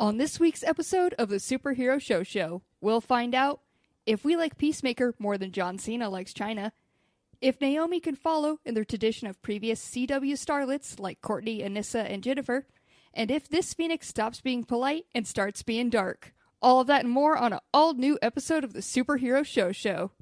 On this week's episode of the Superhero Show Show, we'll find out if we like Peacemaker more than John Cena likes China, if Naomi can follow in the tradition of previous CW starlets like Courtney, Anissa, and Jennifer, and if this Phoenix stops being polite and starts being dark. All of that and more on an all-new episode of the Superhero Show Show.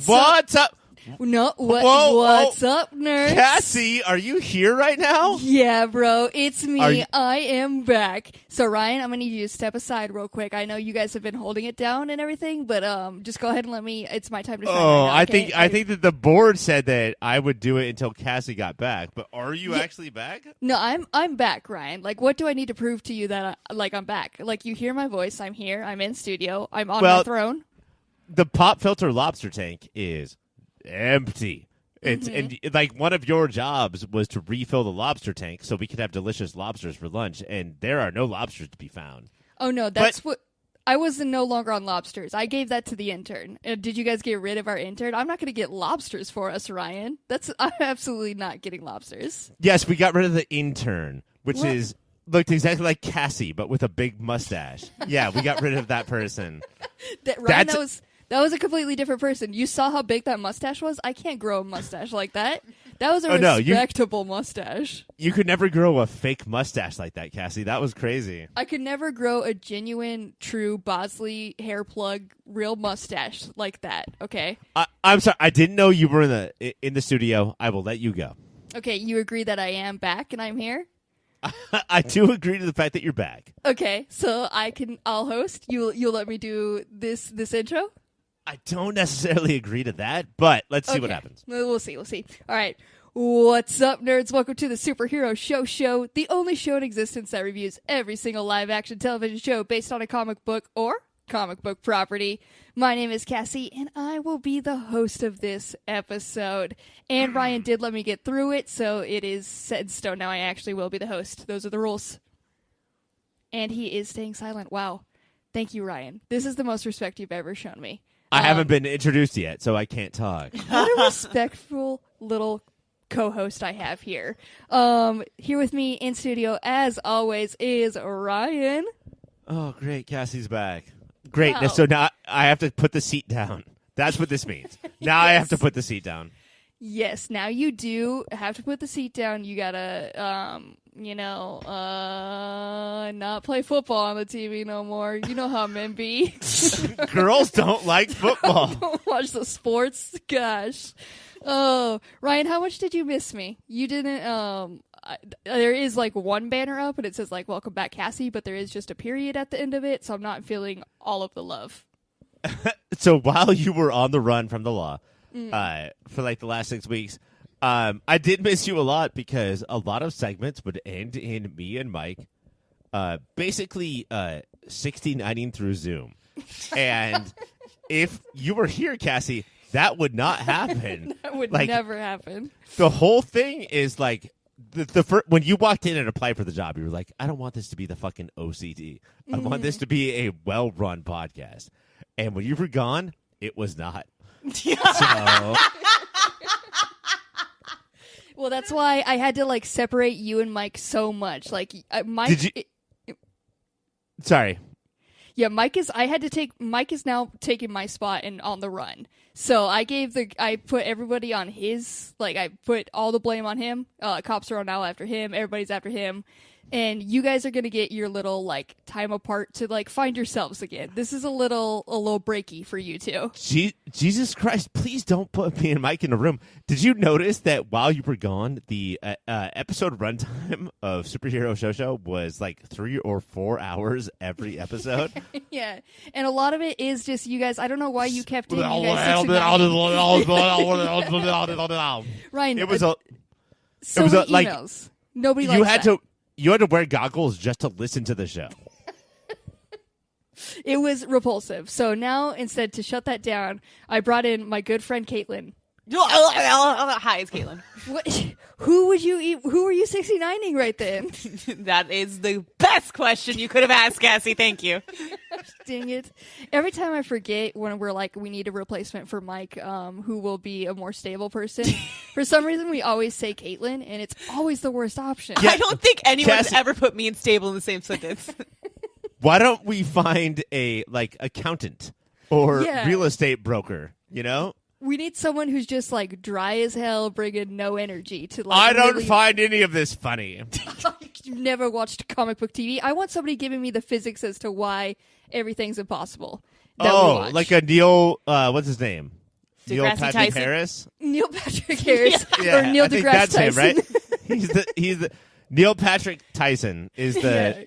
What's up? No, what's up, nerds? Cassie, are you here right now? Yeah, bro, it's me. I am back. So, Ryan, I'm gonna need you to step aside real quick. I know you guys have been holding it down and everything, but just go ahead and let me. It's my time to shine. Oh, right now, okay? I think that the board said that I would do it until Cassie got back. But are you actually back? No, I'm back, Ryan. Like, what do I need to prove to you that I'm back? Like, you hear my voice. I'm here. I'm in studio. I'm on my throne. The pop filter lobster tank is empty. It's and like one of your jobs was to refill the lobster tank so we could have delicious lobsters for lunch, and there are no lobsters to be found. Oh no, I was no longer on lobsters. I gave that to the intern. Did you guys get rid of our intern? I'm not going to get lobsters for us, Ryan. I'm absolutely not getting lobsters. Yes, we got rid of the intern, which looked exactly like Cassie, but with a big mustache. Yeah, we got rid of that person. That was a completely different person. You saw how big that mustache was? I can't grow a mustache like that. That was a respectable mustache. You could never grow a fake mustache like that, Cassie. That was crazy. I could never grow a genuine, true Bosley hair plug, real mustache like that, okay? I'm sorry. I didn't know you were in the studio. I will let you go. Okay, you agree that I am back and I'm here? I do agree to the fact that you're back. Okay, so I'll host. You'll let me do this intro? I don't necessarily agree to that, but let's see what happens. We'll see. All right. What's up, nerds? Welcome to the Superhero Show Show, the only show in existence that reviews every single live-action television show based on a comic book or comic book property. My name is Cassie, and I will be the host of this episode. And Ryan did let me get through it, so it is set in stone now. I actually will be the host. Those are the rules. And he is staying silent. Wow. Thank you, Ryan. This is the most respect you've ever shown me. I haven't been introduced yet, so I can't talk. What a respectful little co-host I have here. Here with me in studio, as always, is Ryan. Oh, great. Cassie's back. Great. Wow. So now I have to put the seat down. That's what this means. Now I have to put the seat down. Yes, now you do have to put the seat down. You gotta, not play football on the TV no more. You know how men be. Girls don't like football. Don't watch the sports. Gosh. Oh, Ryan, how much did you miss me? You didn't, there is like one banner up and it says like, welcome back, Cassie, but there is just a period at the end of it, so I'm not feeling all of the love. So while you were on the run from the law, for like the last 6 weeks, I did miss you a lot because a lot of segments would end in me and Mike basically 69ing through Zoom. And if you were here, Cassie, that would not happen. That would never happen. The whole thing is like when you walked in and applied for the job, you were like, I don't want this to be the fucking OCD. I want this to be a well-run podcast. And when you were gone, it was not. So... Well, that's why I had to like separate you and Mike so much. Like Mike. Sorry. Yeah, Mike is now taking my spot and on the run. So I put everybody on his, like I put all the blame on him. Cops are now after him. Everybody's after him. And you guys are going to get your little, like, time apart to, like, find yourselves again. This is a little breaky for you two. Jesus Christ, please don't put me and Mike in a room. Did you notice that while you were gone, the episode runtime of Superhero Show Show was, like, 3 or 4 hours every episode? Yeah, and a lot of it is just you guys, I don't know why you kept in you guys Ryan, it was emails. Like, nobody likes you had that. you had to wear goggles just to listen to the show. It was repulsive. So now, instead, to shut that down, I brought in my good friend Katelynn. Hi, it's Katelynn. What? Who were you 69ing right then? That is the best question you could have asked, Cassie. Thank you. Dang it. Every time I forget when we're like, we need a replacement for Mike, who will be a more stable person. For some reason, we always say Katelynn, and it's always the worst option. Yeah. I don't think anyone's Cassie- ever put me and stable in the same sentence. Why don't we find a accountant or Yeah. real estate broker? You know, We need someone who's just like dry as hell, bringing no energy to like. I don't really- find any of this funny. You've never watched comic book TV. I want somebody giving me the physics as to why everything's impossible. That we watch. Like a Neil, what's his name? Neil deGrasse Patrick Tyson? Harris. Neil Patrick Harris Yeah, or Neil I think deGrasse that's Tyson. him, right? He's the Neil Patrick Tyson is the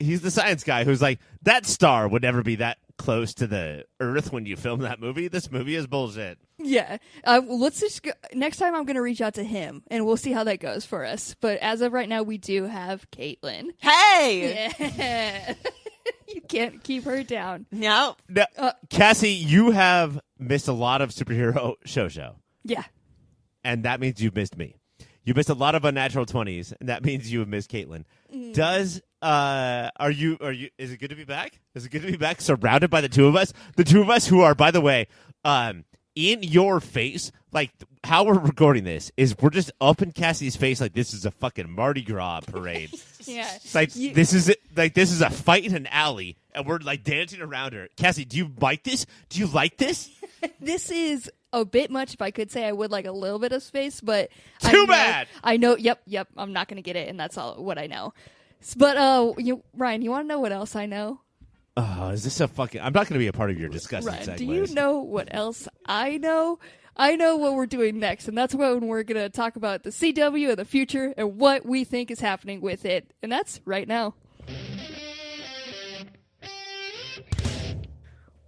he's the science guy who's like, that star would never be that close to the Earth when you film that movie. This movie is bullshit. Yeah. Let's just go. Next time I'm going to reach out to him and we'll see how that goes for us. But as of right now, we do have Katelynn. Hey! Yeah. You can't keep her down. No. Now, Cassie, you have missed a lot of Superhero Show. Yeah. And that means you've missed me. You missed a lot of Unnatural 20s, and that means you have missed Katelynn. Does are you is it good to be back? Is it good to be back surrounded by the two of us? The two of us who are, by the way, in your face, like how we're recording this is we're just up in Cassie's face like this is a fucking Mardi Gras parade. Yeah. It's like this is a fight in an alley, and we're like dancing around her. Cassie, do you like this? Do you like this? This is a bit much. If I could say I would like a little bit of space, but Too bad. I know. Yep. I'm not going to get it, and that's all what I know. But Ryan, you want to know what else I know? Oh, is this a fucking? I'm not going to be a part of your disgusting Ryan, segues. do you know what else I know? I know what we're doing next, and that's when we're going to talk about the CW of the future and what we think is happening with it, and that's right now.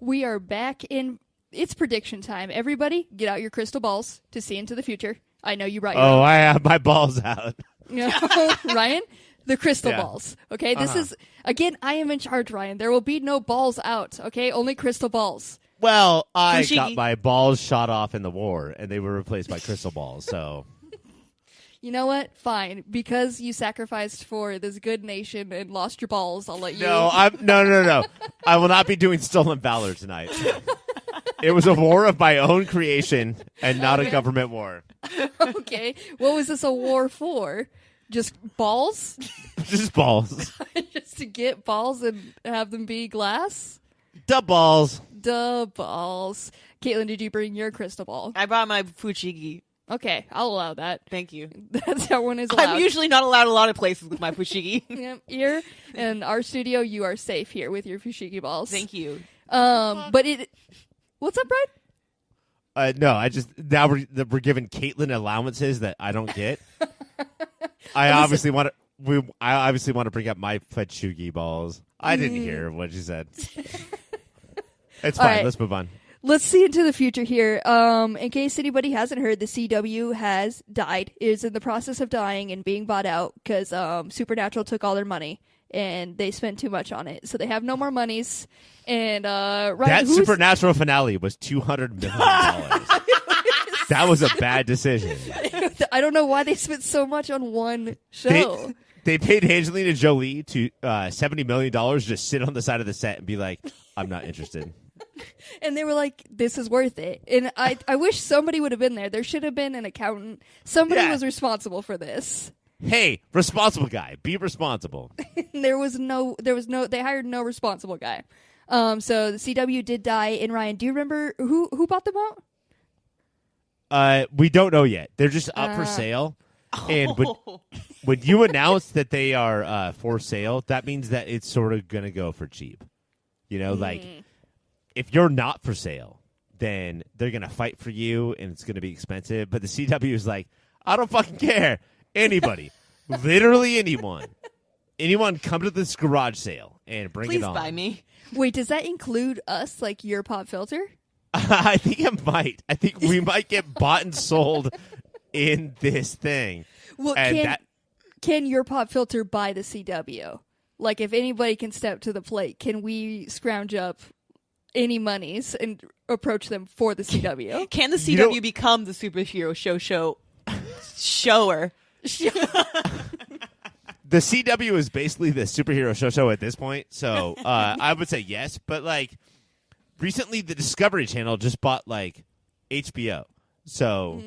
We are back in. It's prediction time. Everybody, get out your crystal balls to see into the future. I know you brought your own. I have my balls out. Ryan, the crystal Yeah. balls. Okay, this is, again, I am in charge, Ryan. There will be no balls out, okay? Only crystal balls. Well, I Fushigi. got my balls shot off in the war, and they were replaced by crystal balls. So You know what? Fine. Because you sacrificed for this good nation and lost your balls, I'll let you. no. I will not be doing stolen valor tonight. It was a war of my own creation, and not a government war. Okay. What was this a war for? Just balls? Just balls. Just to get balls and have them be glass? The balls. Duh, balls. Katelynn, did you bring your crystal ball? I brought my fushigi. Okay, I'll allow that. Thank you. That's how one is allowed. I'm usually not allowed a lot of places with my fushigi. Yep, here in our studio, you are safe here with your fushigi balls. Thank you. But it. What's up, Brian? No, I just now we're giving Katelynn allowances that I don't get. I obviously want to bring up my Fetchugi balls. I didn't hear what she said. It's fine. right. Let's move on. Let's see into the future here. In case anybody hasn't heard, the CW has died. Is in the process of dying and being bought out because Supernatural took all their money and they spent too much on it, so they have no more monies. And Ryan, That who's- Supernatural finale was $200 million. That was a bad decision. I don't know why they spent so much on one show. They paid Angelina Jolie to $70 million just sit on the side of the set and be like, I'm not interested. And they were like, this is worth it. And I wish somebody would have been there. There should have been an accountant. Somebody Yeah. was responsible for this. Hey, responsible guy, be responsible. There was no, they hired no responsible guy. So the CW did die. And Ryan, do you remember who bought them out? We don't know yet. They're just up for sale. And when you announce that they are for sale, that means that it's sort of going to go for cheap. You know, like if you're not for sale, then they're going to fight for you and it's going to be expensive. But the CW is like, I don't fucking care. Anybody, literally anyone come to this garage sale and bring Please it on. buy me. Wait, does that include us, like your pop filter? I think it might. I think we might get bought and sold in this thing. Well, And can your pop filter buy the CW? Like, if anybody can step to the plate, can we scrounge up any monies and approach them for the CW? Can the CW become the Superhero Show shower? The CW is basically the Superhero Show at this point, so I would say yes. But like recently, the Discovery Channel just bought like HBO, so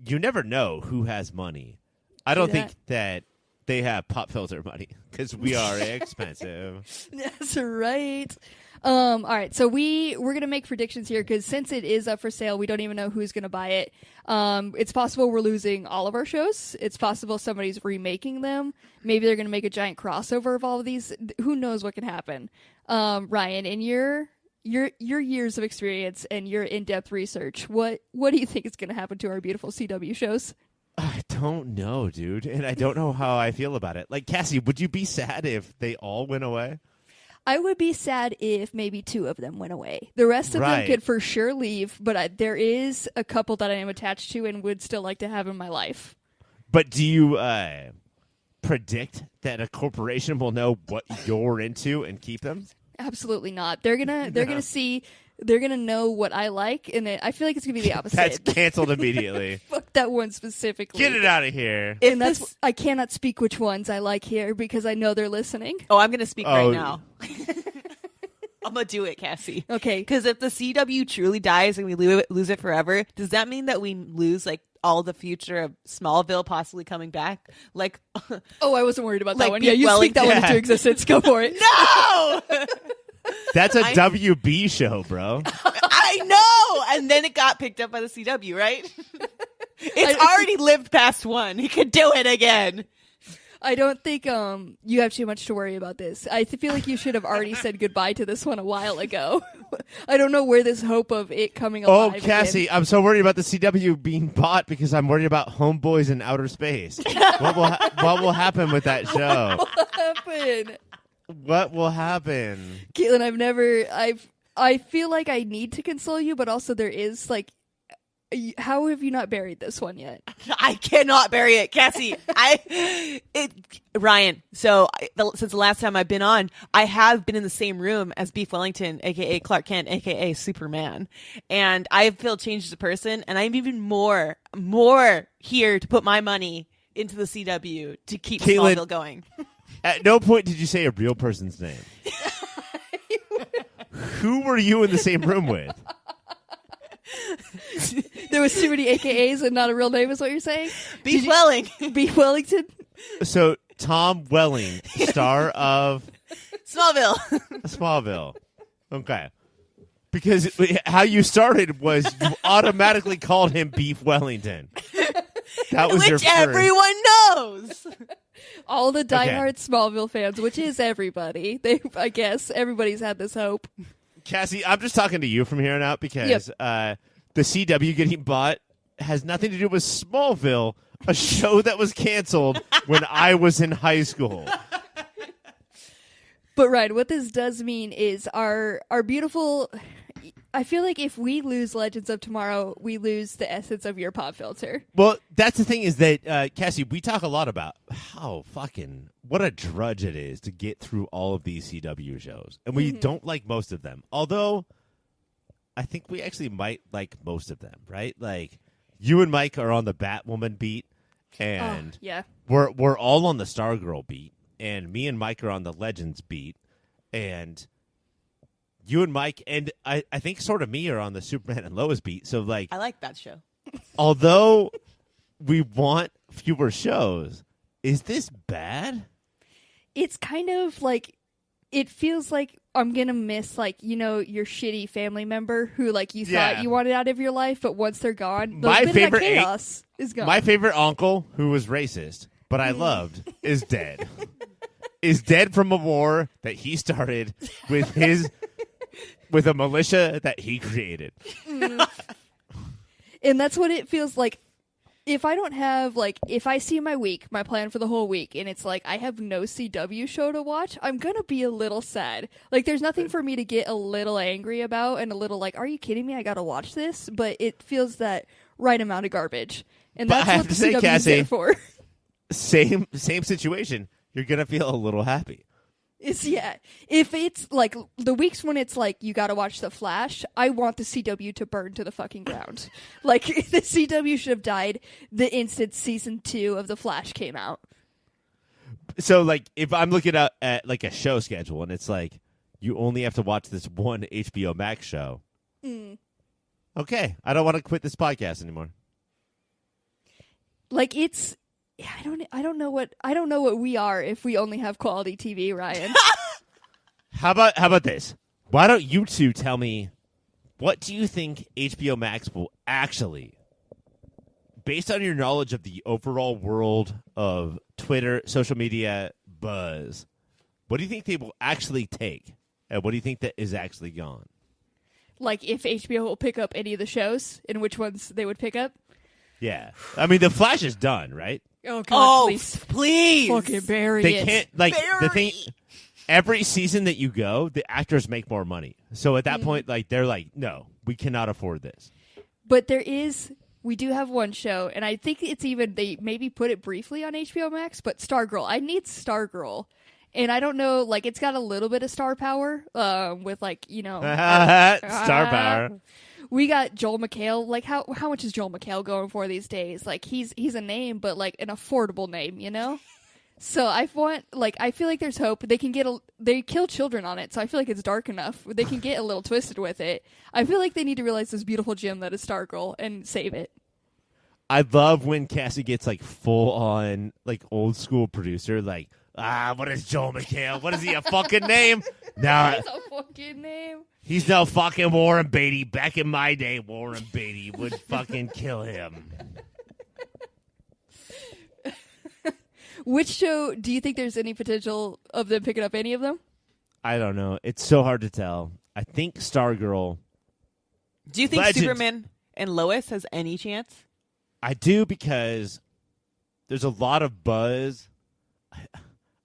you never know who has money. I don't think that they have pop filter money because we are expensive. That's right. All right, so we're gonna make predictions here because since it is up for sale, we don't even know who's gonna buy it. It's possible we're losing all of our shows. It's possible somebody's remaking them. Maybe they're gonna make a giant crossover of all of these. Who knows what can happen? Ryan, in your years of experience and your in-depth research, what do you think is gonna happen to our beautiful CW shows? I don't know, dude, and I don't know how I feel about it. Like, Cassie, would you be sad if they all went away? I would be sad if maybe 2 of them went away. The rest of them could for sure leave, but there is a couple that I am attached to and would still like to have in my life. But do you predict that a corporation will know what you're into and keep them? Absolutely not. They're gonna see. They're gonna know what I like, and I feel like it's gonna be the opposite. That's canceled immediately. Fuck that one specifically. Get it out of here. And I cannot speak which ones I like here because I know they're listening. Oh, I'm gonna speak right now. I'm gonna do it, Cassie. Okay. Because if the CW truly dies and we lose it forever, does that mean that we lose like all the future of Smallville possibly coming back? Like, oh, I wasn't worried about that like one. Yeah, you speak that one into existence. Go for it. No. That's a WB show, bro. I know. And then it got picked up by the CW, right? It's already lived past 1. He could do it again. I don't think you have too much to worry about this. I feel like you should have already said goodbye to this one a while ago. I don't know where this hope of it coming alive. Oh, Cassie, I'm so worried about the CW being bought because I'm worried about Homeboys in outer space. What will happen with that show? What will happen? What will happen? Katelynn, I feel like I need to console you, but also there is like, how have you not buried this one yet? I cannot bury it, Cassie. Ryan. So since the last time I've been on, I have been in the same room as Beef Wellington, aka Clark Kent, aka Superman, and I feel changed as a person, and I'm even more here to put my money into the CW to keep Katelynn, Smallville going. At no point did you say a real person's name. Who were you in the same room with? There was too many AKAs and not a real name is what you're saying? Beef Wellington. Beef Wellington? So, Tom Welling, star of... Smallville. Okay. Because how you started was you automatically called him Beef Wellington. That was which everyone knows. All the diehard Smallville fans, which is everybody. I guess everybody's had this hope. Cassie, I'm just talking to you from here on out because the CW getting bought has nothing to do with Smallville, a show that was canceled when I was in high school. But Ryan, what this does mean is our beautiful... I feel like if we lose Legends of Tomorrow, we lose the essence of your pop filter. Well, that's the thing is that, Cassie, we talk a lot about how what a drudge it is to get through all of these CW shows. And we don't like most of them. Although, I think we actually might like most of them, right? Like, you and Mike are on the Batwoman beat, and we're all on the Stargirl beat, and me and Mike are on the Legends beat, and... you and Mike and I think sort of me are on the Superman and Lois beat. So like I like that show. Although we want fewer shows, is this bad? It's kind of like it feels like I'm gonna miss your shitty family member who you thought you wanted out of your life, but once they're gone, my favorite chaos is gone. My favorite uncle who was racist, but I loved, is dead. Is dead from a war that he started with a militia that he created. And that's what it feels like. If I don't have, if I see my plan for the whole week, and it's I have no CW show to watch, I'm going to be a little sad. There's nothing for me to get a little angry about and a little are you kidding me? I got to watch this. But it feels that right amount of garbage. And that's what the CW is there for. same situation. You're gonna feel a little happy. If it's like the weeks when it's like you gotta watch The Flash, I want the CW to burn to the fucking ground. Like the CW should have died the instant season 2 of The Flash came out. So like if I'm looking at like a show schedule and it's like you only have to watch this one HBO Max show. Okay, I don't want to quit this podcast anymore. Like it's I don't know what we are if we only have quality TV, Ryan. How about this? Why don't you two tell me what do you think HBO Max will actually, based on your knowledge of the overall world of Twitter, social media buzz, what do you think they will actually take? And what do you think that is actually gone? Like if HBO will pick up any of the shows and which ones they would pick up? Yeah. I mean, The Flash is done, right? Oh, God, please. Fucking bury They it. can't, like, the thing, every season that you go, the actors make more money. So at that point, like, they're like, no, we cannot afford this. But we do have one show, and I think it's even, they maybe put it briefly on HBO Max, but Stargirl. I need Stargirl. And I don't know, like, it's got a little bit of star power, with, like, you know. Star power. We got Joel McHale. Like, how much is Joel McHale going for these days? Like, he's a name, but, like, an affordable name, you know? So I feel like there's hope. They can they kill children on it, so I feel like it's dark enough. They can get a little twisted with it. I feel like they need to realize this beautiful gem that is Stargirl and save it. I love when Cassie gets, like, full on, like, old school producer, like, what is Joel McHale? What is he, a fucking name? No, It's a fucking name. he's no fucking Warren Beatty. Back in my day, Warren Beatty would fucking kill him. Which show do you think there's any potential of them picking up any of them? I don't know. It's so hard to tell. I think Stargirl. Do you think Legend. Superman and Lois has any chance? I do because there's a lot of buzz.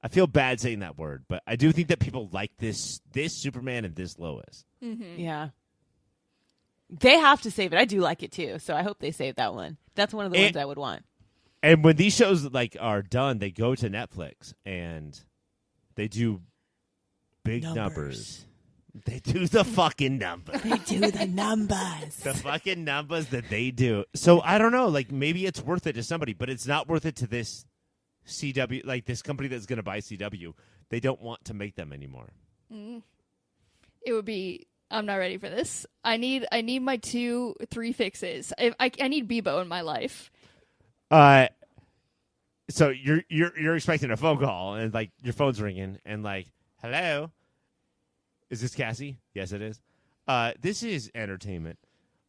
I feel bad saying that word, but I do think that people like this Superman and this Lois. Mm-hmm. Yeah. They have to save it. I do like it too, so I hope they save that one. That's one of the ones I would want. And when these shows like are done, they go to Netflix and they do big numbers. They do the fucking numbers. They do the numbers. The fucking numbers that they do. So I don't know. Like maybe it's worth it to somebody, but it's not worth it to this CW, like this company that's going to buy CW. They don't want to make them anymore. It would be. I'm not ready for this. I need my 2-3 fixes. I need Bebo in my life. So you're expecting a phone call and like your phone's ringing and like, hello, is this Cassie? Yes, it is. This is entertainment.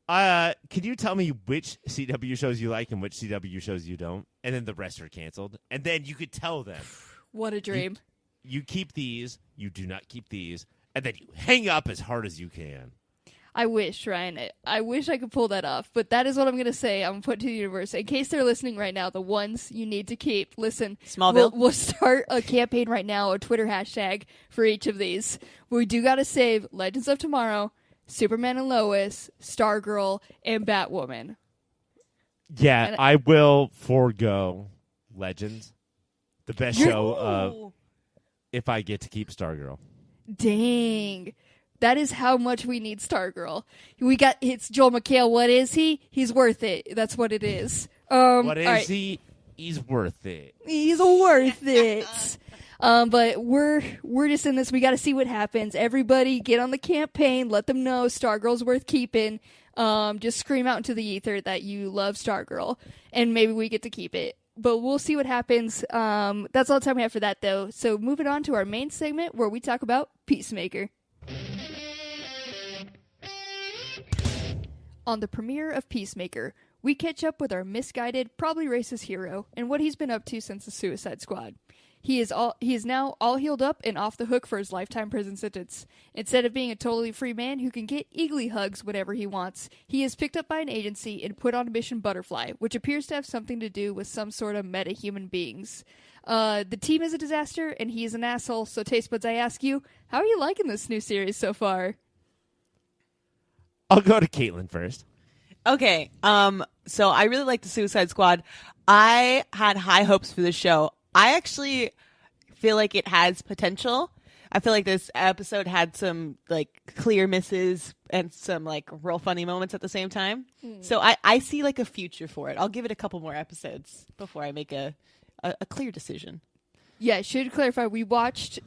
Can you tell me which CW shows you like and which CW shows you don't? And then the rest are canceled. And then you could tell them. What a dream. You keep these, you do not keep these, and then you hang up as hard as you can. I wish, Ryan. I wish I could pull that off. But that is what I'm going to say. I'm going to put to the universe. In case they're listening right now, the ones you need to keep. Listen, Smallville. We'll start a campaign right now, a Twitter hashtag for each of these. We do got to save Legends of Tomorrow, Superman and Lois, Stargirl, and Batwoman. Yeah, I will forego Legends, the best show of if I get to keep Stargirl. Dang. That is how much we need Stargirl. It's Joel McHale. What is he? He's worth it. That's what it is. What is he? He's worth it. He's worth it. But we're just in this. We got to see what happens. Everybody get on the campaign. Let them know Stargirl's worth keeping. Just scream out into the ether that you love Stargirl, and maybe we get to keep it. But we'll see what happens. That's all the time we have for that, though. So moving on to our main segment where we talk about Peacemaker. On the premiere of Peacemaker, we catch up with our misguided, probably racist hero and what he's been up to since the Suicide Squad. He is now all healed up and off the hook for his lifetime prison sentence. Instead of being a totally free man who can get eagerly hugs whenever he wants, he is picked up by an agency and put on Mission Butterfly, which appears to have something to do with some sort of meta-human beings. The team is a disaster, and he is an asshole, so Taste Buds, I ask you, how are you liking this new series so far? I'll go to Katelynn first. Okay. So I really like the Suicide Squad. I had high hopes for the show. I actually feel like it has potential. I feel like this episode had some like clear misses and some like real funny moments at the same time. So I see like a future for it. I'll give it a couple more episodes before I make a clear decision. Yeah, should clarify. We watched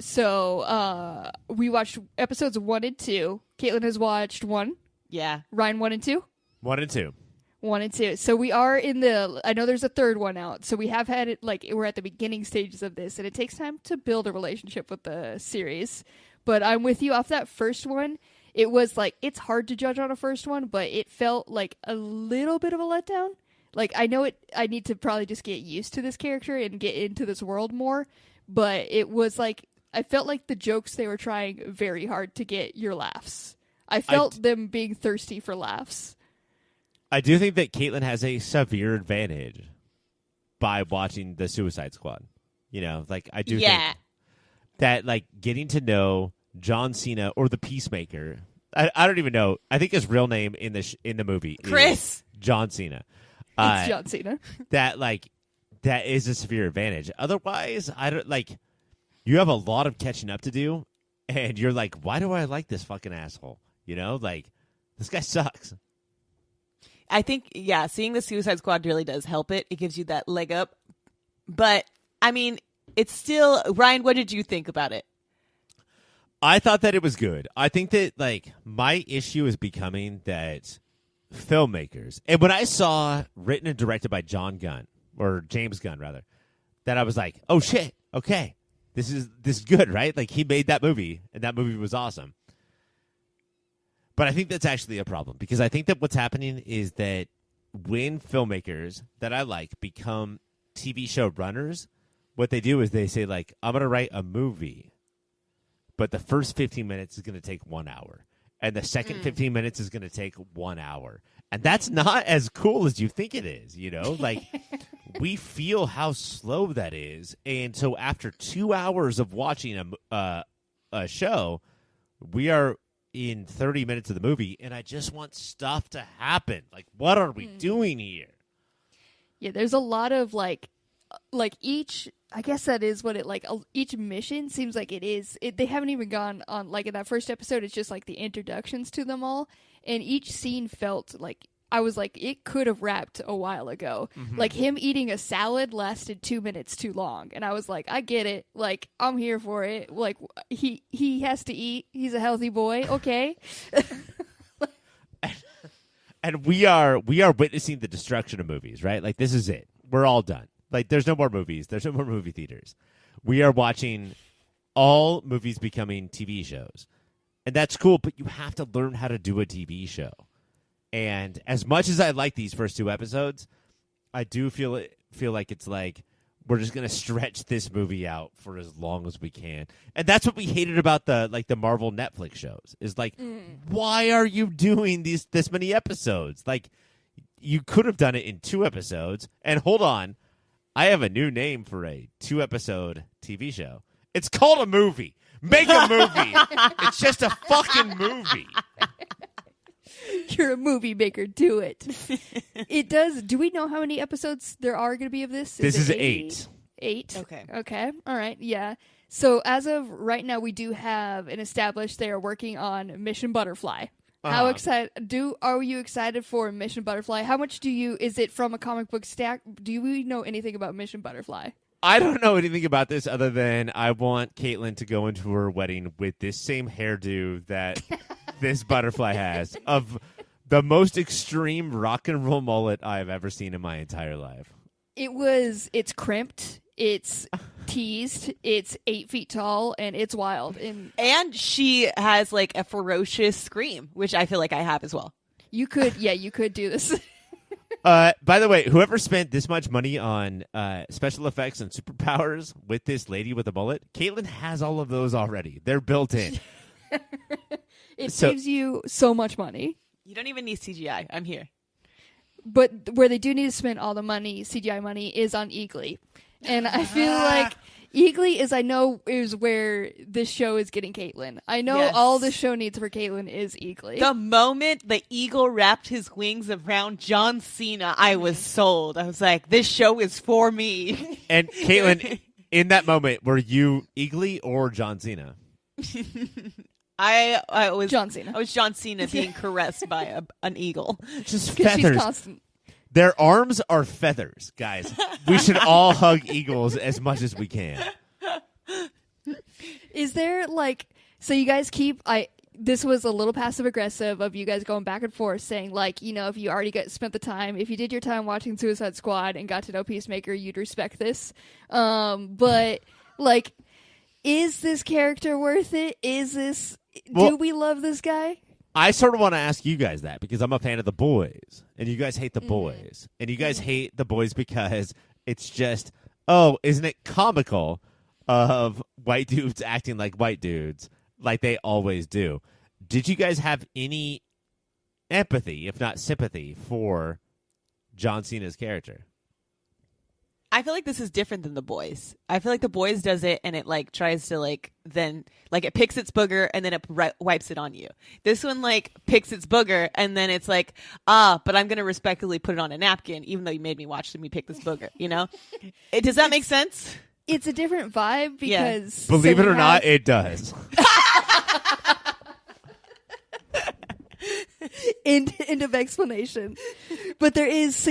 episodes 1 and 2. Katelynn has watched 1. Yeah. Ryan 1 and 2. 1 and 2. 1 and 2. So we are in the. I know there's a third one out. So we have had it like we're at the beginning stages of this, and it takes time to build a relationship with the series. But I'm with you off that first one. It was like it's hard to judge on a first one, but it felt like a little bit of a letdown. Like, I know I need to probably just get used to this character and get into this world more, but it was like, I felt like the jokes they were trying very hard to get your laughs. I felt them being thirsty for laughs. I do think that Katelynn has a severe advantage by watching the Suicide Squad. You know, like, I do think that, like, getting to know John Cena or the Peacemaker, I don't even know. I think his real name in the movie is John Cena. It's John Cena. That is a severe advantage. Otherwise, I don't like. You have a lot of catching up to do, and you're like, why do I like this fucking asshole? You know, like this guy sucks. I think seeing the Suicide Squad really does help it. It gives you that leg up. But I mean, it's still Ryan. What did you think about it? I thought that it was good. I think that like my issue is becoming that filmmakers, and when I saw written and directed by James Gunn rather, that I was like, oh shit, okay, this is good, right? Like he made that movie, and that movie was awesome. But I think that's actually a problem, because I think that what's happening is that when filmmakers that I like become TV show runners, what they do is they say like, I'm going to write a movie, but the first 15 minutes is going to take 1 hour. And the second 15 minutes is going to take 1 hour. And that's not as cool as you think it is, you know? Like, we feel how slow that is. And so after 2 hours of watching a show, we are in 30 minutes of the movie, and I just want stuff to happen. Like, what are we doing here? Yeah, there's a lot of, like each... I guess that is what it like. Each mission seems like it is. They haven't even gone on like in that first episode. It's just like the introductions to them all, and each scene felt like I was like it could have wrapped a while ago. Mm-hmm. Like him eating a salad lasted 2 minutes too long, and I was like, I get it. Like I'm here for it. Like he has to eat. He's a healthy boy. Okay. And we are witnessing the destruction of movies, right? Like this is it. We're all done. Like, there's no more movies. There's no more movie theaters. We are watching all movies becoming TV shows. And that's cool, but you have to learn how to do a TV show. And as much as I like these first 2 episodes, I do feel like it's like we're just going to stretch this movie out for as long as we can. And that's what we hated about the Marvel Netflix shows. Is like, why are you doing this many episodes? Like, you could have done it in 2 episodes. And hold on. I have a new name for a 2-episode TV show. It's called a movie. Make a movie. It's just a fucking movie. You're a movie maker. Do it. It does. Do we know how many episodes there are going to be of this? This is 8. 8? Okay. Okay. All right. Yeah. So as of right now, we do have an established they are working on Mission Butterfly. How excited are you excited for Mission Butterfly? How much is it from a comic book stack? Do we know anything about Mission Butterfly? I don't know anything about this other than I want Katelynn to go into her wedding with this same hairdo that this butterfly has, of the most extreme rock and roll mullet I've ever seen in my entire life. It's crimped. It's teased. It's 8 feet tall, and it's wild. And she has like a ferocious scream, which I feel like I have as well. You could do this. By the way, whoever spent this much money on special effects and superpowers with this lady with a mullet, Katelynn has all of those already. They're built in. It saves you so much money. You don't even need CGI. I'm here. But where they do need to spend all the money, CGI money, is on Eagly. And I feel like Eagly is where this show is getting Katelynn. I know all the show needs for Katelynn is Eagly. The moment the eagle wrapped his wings around John Cena, I was sold. I was like, this show is for me. And Katelynn, in that moment, were you Eagly or John Cena? I was John Cena. I was John Cena being caressed by an eagle. Just Because feathers. she's constant. Their arms are feathers, guys. We should all hug eagles as much as we can. Is there so you guys this was a little passive aggressive of you guys going back and forth saying if you already spent the time, if you did your time watching Suicide Squad and got to know Peacemaker, you'd respect this. But is this character worth it? Do we love this guy? I sort of want to ask you guys that because I'm a fan of The Boys, and you guys hate The Boys. And you guys hate The Boys because it's just, isn't it comical of white dudes acting like white dudes like they always do? Did you guys have any empathy, if not sympathy, for John Cena's character? I feel like this is different than The Boys. I feel like The Boys does it and it tries to then it picks its booger and then it wipes it on you. This one picks its booger and then it's but I'm going to respectfully put it on a napkin even though you made me watch me pick this booger, Does that make sense? It's a different vibe because Believe it or not, it does. End of explanation. But there is,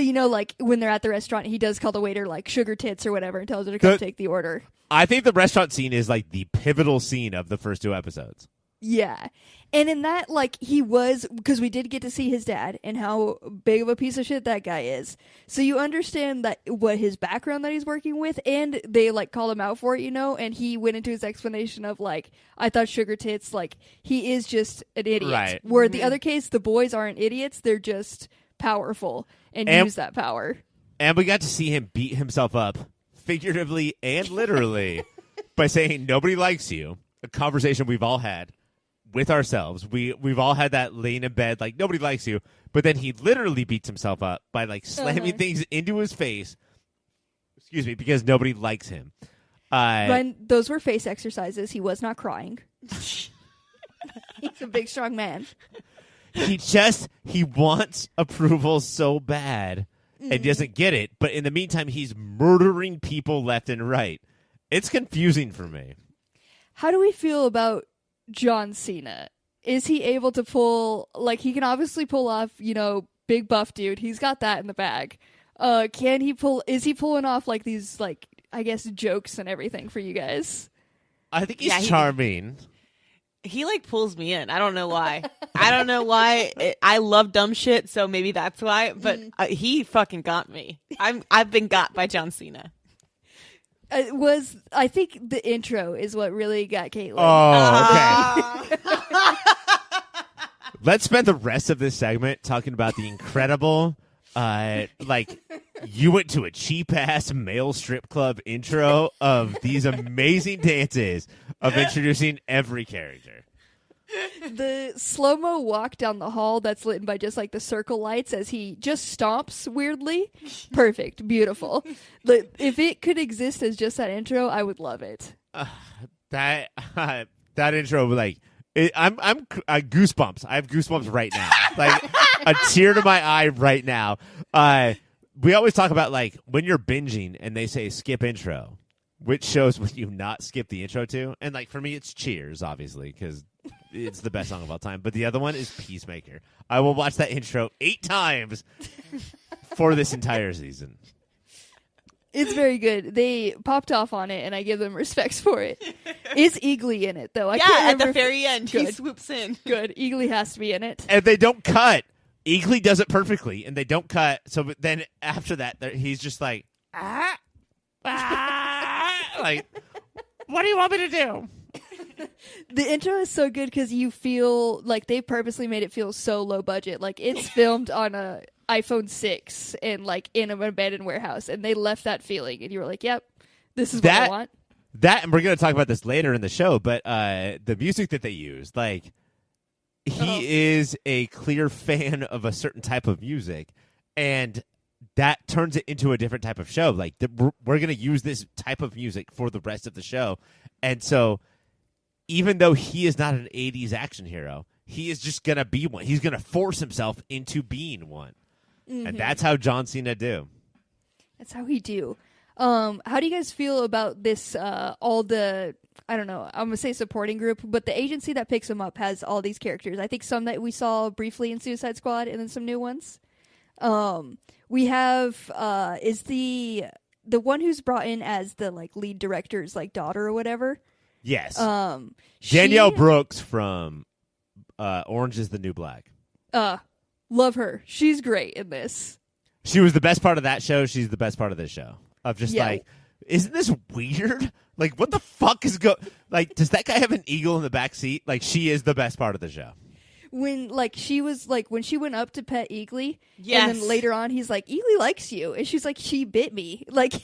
when they're at the restaurant, he does call the waiter sugar tits or whatever and tells her to come take the order. I think the restaurant scene is the pivotal scene of the first 2 episodes. Yeah. And in that, he was, because we did get to see his dad and how big of a piece of shit that guy is. So you understand what his background that he's working with, and they, called him out for it, and he went into his explanation of, I thought sugar tits, he is just an idiot. Right. Where the other case, the boys aren't idiots, they're just powerful and use that power. And we got to see him beat himself up, figuratively and literally, by saying, nobody likes you, a conversation we've all had with ourselves. We've all had that laying in bed, nobody likes you. But then he literally beats himself up by slamming things into his face. Excuse me, because nobody likes him. Ryan, those were face exercises. He was not crying. He's a big, strong man. He wants approval so bad and doesn't get it. But in the meantime, he's murdering people left and right. It's confusing for me. How do we feel about John Cena? Is he able to pull, he can obviously pull off, big buff dude. He's got that in the bag. Is he pulling off these, I guess, jokes and everything for you guys? I think he's charming. He pulls me in. I don't know why. I love dumb shit, so maybe that's why. But he fucking got me. I've been got by John Cena. I think the intro is what really got Katelynn. Oh, okay. Let's spend the rest of this segment talking about the incredible, you went to a cheap-ass male strip club intro of these amazing dances of introducing every character. The slow-mo walk down the hall that's lit by just the circle lights as he just stomps weirdly. Perfect. Beautiful. If it could exist as just that intro, I would love it. That intro, I'm goosebumps. I have goosebumps right now. A tear to my eye right now. We always talk about when you're binging and they say skip intro, which shows would you not skip the intro to? And for me, it's Cheers, obviously, because it's the best song of all time. But the other one is Peacemaker. I will watch that intro 8 times for this entire season. It's very good. They popped off on it, and I give them respects for it. Is Eagly in it, though? At the very end, he swoops in. Good. Eagly has to be in it. And they don't cut. Eagly does it perfectly, and they don't cut. So then after that, he's just what do you want me to do? The intro is so good because you feel they purposely made it feel so low budget. It's filmed on a iPhone 6 and in an abandoned warehouse, and they left that feeling, and you were like, "Yep, this is what I want." That, and we're going to talk about this later in the show, but the music that they use, he is a clear fan of a certain type of music, and that turns it into a different type of show. Like we're going to use this type of music for the rest of the show. And so even though he is not an 80s action hero, he is just going to be one. He's going to force himself into being one. Mm-hmm. And that's how John Cena do. That's how he do. How do you guys feel about this, all the, I don't know, I'm going to say supporting group, but the agency that picks him up has all these characters. I think some that we saw briefly in Suicide Squad and then some new ones. We have, is the one who's brought in as the, like, lead director's, like, daughter or whatever. Yes. Danielle Brooks from Orange is the New Black. Love her. She's great in this. She was the best part of that show. She's the best part of this show. Of just like, isn't this weird? Like, what the fuck is like, does that guy have an eagle in the back seat? Like, she is the best part of the show. When, like, she was, like, when she went up to pet Eagly, yes. And then later on, he's like, Eagly likes you. And she's like, she bit me. Like,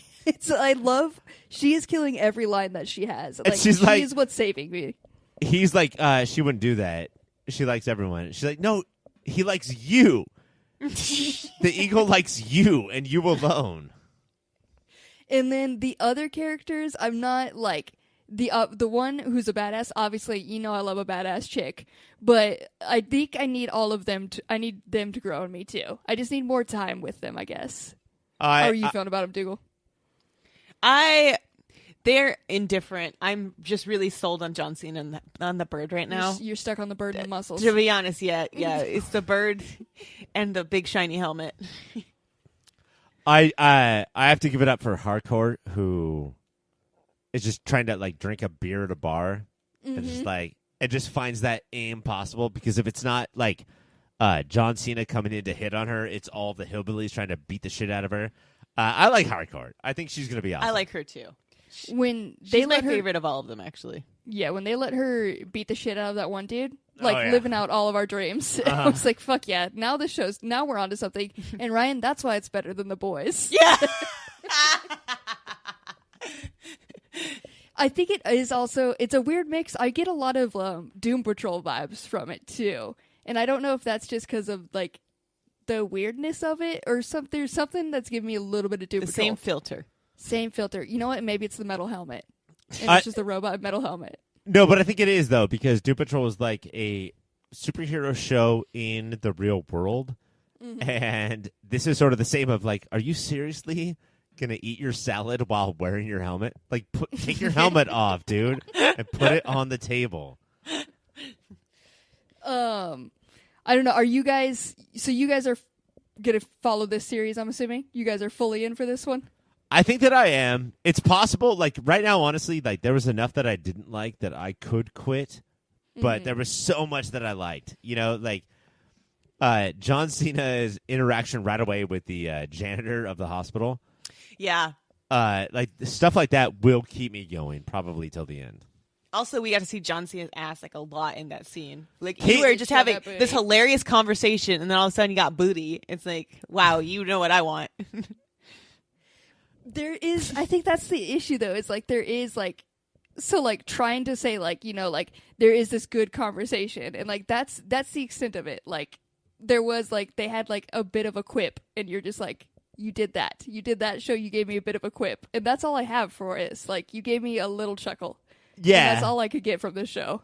she is killing every line that she has. Like, she is what's saving me. He's like, she wouldn't do that. She likes everyone. She's like, no, he likes you. The eagle likes you and you alone. And then the other characters, I'm not like the one who's a badass. Obviously, you know I love a badass chick, but I think I need all of them. I need them to grow on me too. I just need more time with them, I guess. How are you feeling about them, Dougal? They're indifferent. I'm just really sold on John Cena and on the bird right now. You're stuck on the bird and the muscles. To be honest, yeah, it's the bird and the big shiny helmet. I have to give it up for Hardcore, who is just trying to like drink a beer at a bar, and just like it just finds that impossible, because if it's not like John Cena coming in to hit on her, it's all the hillbillies trying to beat the shit out of her. I like Hardcore. I think she's gonna be awesome. I like her too. She's my favorite of all of them, actually. Yeah, when they let her beat the shit out of that one dude, like living out all of our dreams. I was like, fuck yeah. Now we're onto something. And Ryan, that's why it's better than The Boys. Yeah. I think it is also, it's a weird mix. I get a lot of Doom Patrol vibes from it too. And I don't know if that's just because of like the weirdness of it or something. There's something that's giving me a little bit of Doom Patrol. Same filter. You know what? Maybe it's the metal helmet. And it's just the robot metal helmet. No, but I think it is, though, because Doom Patrol is like a superhero show in the real world. Mm-hmm. And this is sort of the same of like, are you seriously going to eat your salad while wearing your helmet? Like, take your helmet off, dude, and put it on the table. I don't know. Are you guys... So you guys are going to follow this series, I'm assuming? You guys are fully in for this one? I think that I am. It's possible. Like right now, honestly, like there was enough that I didn't like that I could quit, but there was so much that I liked. You know, like John Cena's interaction right away with the janitor of the hospital. Yeah. Like stuff like that will keep me going probably till the end. Also, we got to see John Cena's ass like a lot in that scene. Like you were just having this hilarious conversation, and then all of a sudden you got booty. It's like, wow, you know what I want. There is, I think that's the issue though, is like there is like, so like trying to say like, you know, like there is this good conversation and like that's the extent of it. Like there was like, they had like a bit of a quip and you're just like, you did that show, you gave me a bit of a quip, and that's all I have for it. Is like, you gave me a little chuckle. Yeah. And that's all I could get from this show.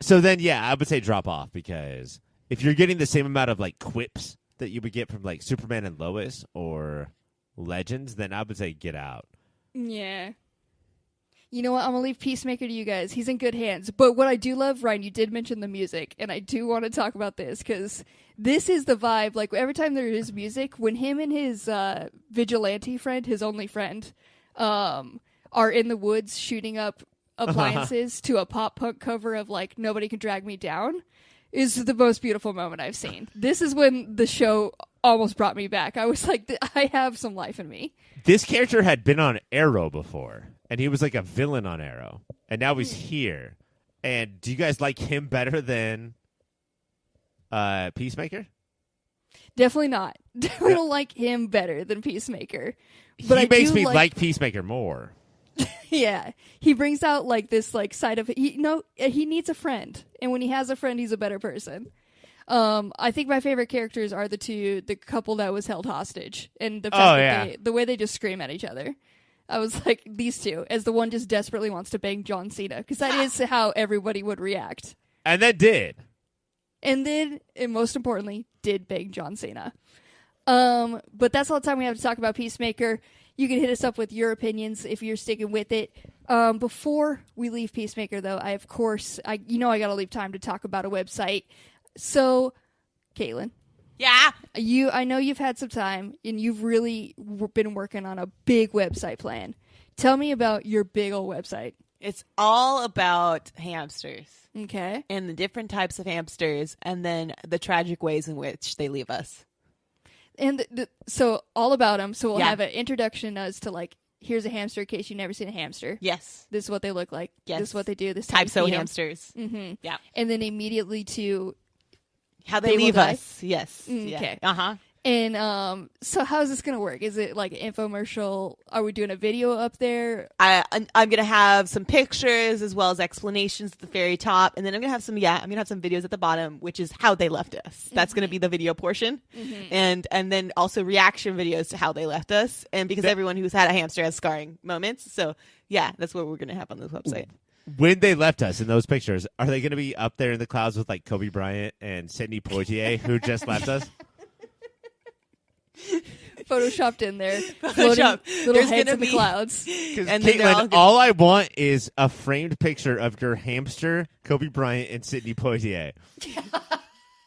So then, yeah, I would say drop off, because if you're getting the same amount of like quips that you would get from like Superman and Lois or Legends, then I would say get out. Yeah. You know what? I'm going to leave Peacemaker to you guys. He's in good hands. But what I do love, Ryan, you did mention the music, and I do want to talk about this because this is the vibe. Like, every time there is music, when him and his vigilante friend, his only friend, are in the woods shooting up appliances to a pop punk cover of, like, Nobody Can Drag Me Down, is the most beautiful moment I've seen. This is when the show almost brought me back. I was like, I have some life in me. This character had been on Arrow before, and he was like a villain on Arrow, and now he's here. And do you guys like him better than Peacemaker? Definitely not. Definitely don't like him better than Peacemaker. But he makes me like Peacemaker more. Yeah, he brings out like this like side of he needs a friend, and when he has a friend, he's a better person. I think my favorite characters are the couple that was held hostage, and the fact that the way they just scream at each other. I was like, these two, as the one just desperately wants to bang John Cena, because that is how everybody would react. And then did. And then, and most importantly, did bang John Cena. But that's all the time we have to talk about Peacemaker. You can hit us up with your opinions if you're sticking with it. Before we leave Peacemaker, though, I gotta leave time to talk about a website. So, Katelynn. Yeah. I know you've had some time, and you've really been working on a big website plan. Tell me about your big old website. It's all about hamsters. Okay. And the different types of hamsters, and then the tragic ways in which they leave us. And so all about them. So we'll Yeah. have an introduction as to, like, here's a hamster in case you've never seen a hamster. Yes. This is what they look like. Yes. This is what they do. This Types of feed 'em. hamsters. Mm-hmm. Yeah. And then immediately to How They they will leave die? us. Yes. Okay. Yeah. Uh-huh. And so how's this gonna work? Is it like an infomercial? Are we doing a video up there? I'm going to have some pictures as well as explanations at the very top. And then I'm going to have some videos at the bottom, which is how they left us. That's going to be the video portion. And then also reaction videos to how they left us. And because everyone who's had a hamster has scarring moments. So yeah, that's what we're going to have on this website. When they left us in those pictures, are they going to be up there in the clouds with like Kobe Bryant and Sidney Poitier, who just left us? Photoshopped in there, Photoshop. floating little There's heads gonna in the be- clouds. Because And then they're all Caitlin, gonna- all I want is a framed picture of your hamster, Kobe Bryant, and Sidney Poitier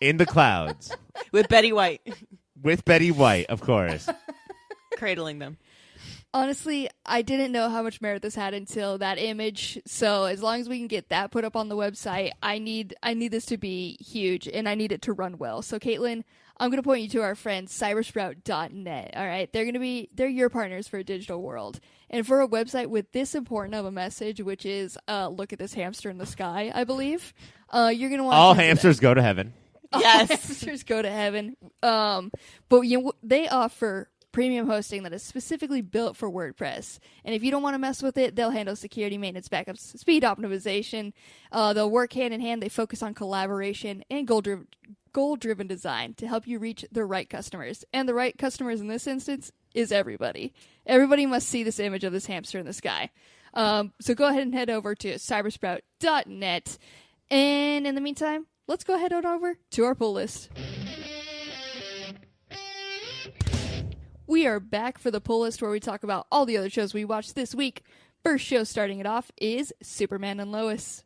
in the clouds With Betty White with Betty White, of course. cradling them. Honestly, I didn't know how much merit this had until that image. So as long as we can get that put up on the website, I need this to be huge, and I need it to run well. So Katelynn, I'm going to point you to our friends, cybersprout.net. All right, they're your partners for a digital world, and for a website with this important of a message, which is look at this hamster in the sky. I believe you're going to want All hamsters go to heaven. Yes. hamsters go to heaven. But they offer premium hosting that is specifically built for WordPress. And if you don't want to mess with it, they'll handle security, maintenance, backups, speed optimization. They'll work hand in hand. They focus on collaboration and goal-driven design to help you reach the right customers. And the right customers in this instance is everybody. Everybody must see this image of this hamster in the sky. So go ahead and head over to cybersprout.net. And in the meantime, let's go ahead on over to our pull list. We are back for the pull list where we talk about all the other shows we watched this week. First show starting it off is Superman and Lois.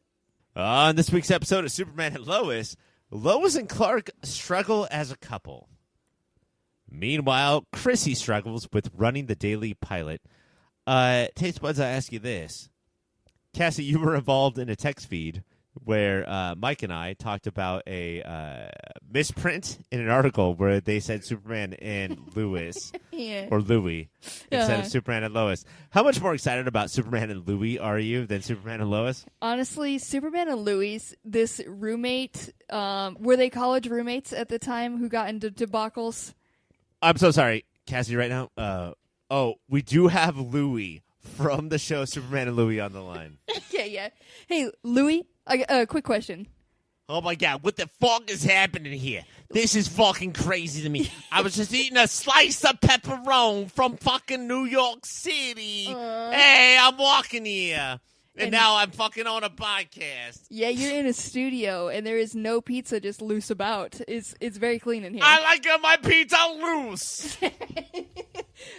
On this week's episode of Superman and Lois, Lois and Clark struggle as a couple. Meanwhile, Chrissy struggles with running the daily pilot. Taste Buds, I ask you this. Cassie, you were involved in a text feed where Mike and I talked about a misprint in an article where they said Superman and Lois, Yeah. or Louie, instead of Superman and Lois. How much more excited about Superman and Louie are you than Superman and Lois? Honestly, Superman and Louis, this roommate, were they college roommates at the time who got into debacles? I'm so sorry, Cassie, right now. We do have Louie from the show Superman and Louie on the line. Yeah. Hey, Louis, quick question. Oh my God, what the fuck is happening here? This is fucking crazy to me. I was just eating a slice of pepperoni from fucking New York City. Hey, I'm walking here. And now I'm fucking on a podcast. Yeah, you're in a studio, and there is no pizza just loose about. It's very clean in here. I like my pizza loose.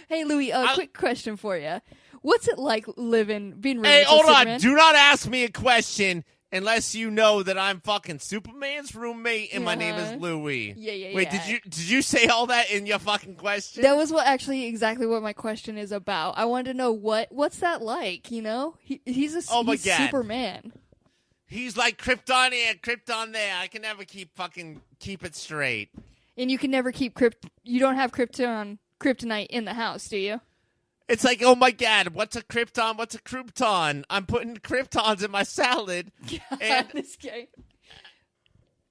Hey, Louis, quick question for you. What's it like being roommates Hey, with hold on. Superman? Do not ask me a question unless you know that I'm fucking Superman's roommate and my name is Louie. Yeah. Wait, did you say all that in your fucking question? That was exactly what my question is about. I wanted to know what's that like, you know? He's my he's God. Superman. He's like Krypton here, Krypton there. I can never keep it straight. And you can never keep you don't have kryptonite in the house, do you? It's like, oh my God, what's a Krypton? What's a Krypton? I'm putting Kryptons in my salad. And This guy.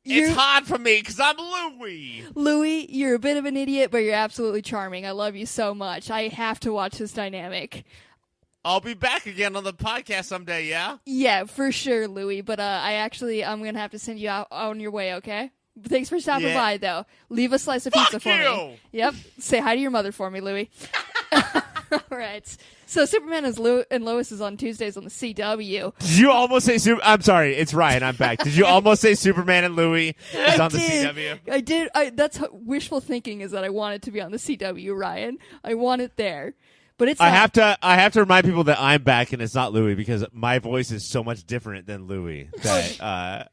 it's hard for me because I'm Louie. Louis, you're a bit of an idiot, but you're absolutely charming. I love you so much. I have to watch this dynamic. I'll be back again on the podcast someday, yeah? Yeah, for sure, Louis. But I'm going to have to send you out on your way, okay? Thanks for stopping by, though. Leave a slice of pizza for me. Yep. Say hi to your mother for me, Louie. All right. So Superman and Lois is on Tuesdays on the CW. Did you almost say I'm sorry. It's Ryan. I'm back. Did you almost say Superman and Louis is on the CW? I did. That's wishful thinking is that I want it to be on the CW, Ryan. I want it there. But it's I have to remind people that I'm back and it's not Louis because my voice is so much different than Louis that